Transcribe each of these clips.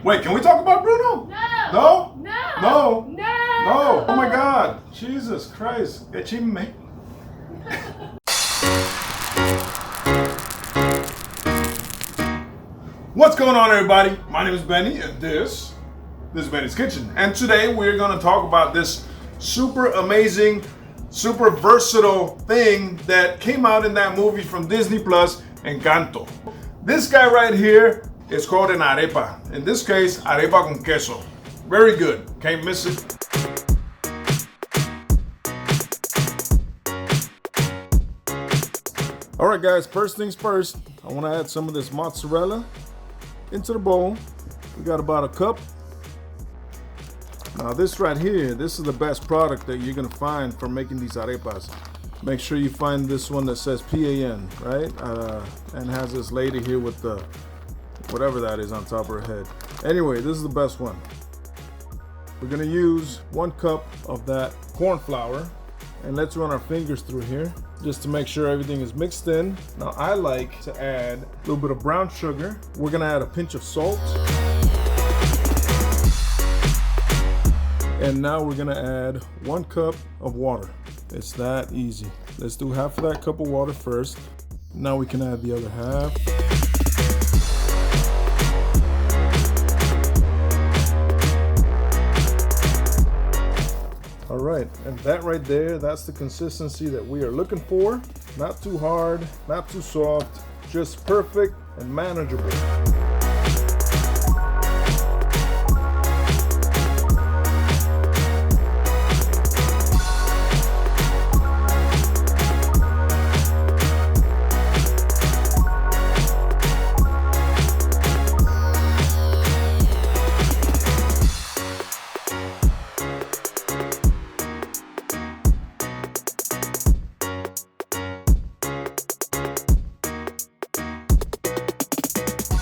Wait, can we talk about Bruno? No. No? No. No. No. No. Oh my God. Jesus Christ. Chisme. What's going on, everybody? My name is Benny, and this is Benny's Kitchen. And today we're going to talk about this super amazing, super versatile thing that came out in that movie from Disney Plus, Encanto. This guy right here is called an arepa. In this case, arepa con queso. Very good. Can't miss it. All right, guys, first things first, I want to add some of this mozzarella into the bowl. We got about a cup. Now this right here, this is the best product that you're gonna find for making these arepas. Make sure you find this one that says PAN, right? And has this lady here with the whatever that is on top of her head. Anyway, this is the best one. We're gonna use 1 cup of that corn flour, and let's run our fingers through here just to make sure everything is mixed in. Now I like to add a little bit of brown sugar. We're gonna add a pinch of salt. And now we're gonna add 1 cup of water. It's that easy. Let's do half of that cup of water first. Now we can add the other half. All right, and that right there, that's the consistency that we are looking for. Not too hard, not too soft, just perfect and manageable.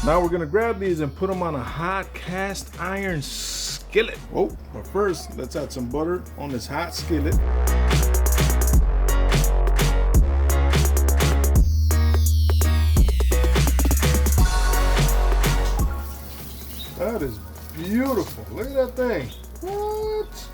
Now we're gonna grab these and put them on a hot cast iron skillet. Oh, but first, let's add some butter on this hot skillet. That is beautiful. Look at that thing. What?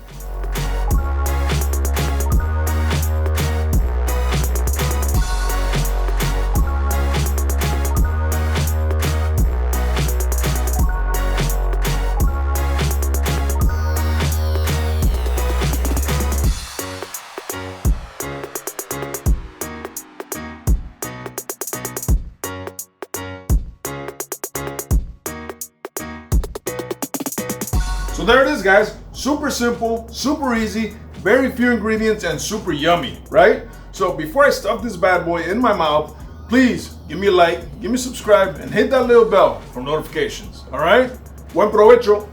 So there it is, guys. Super simple, super easy, very few ingredients, and super yummy, right? So before I stuff this bad boy in my mouth, please give me a like, give me a subscribe, and hit that little bell for notifications, all right? Buen provecho.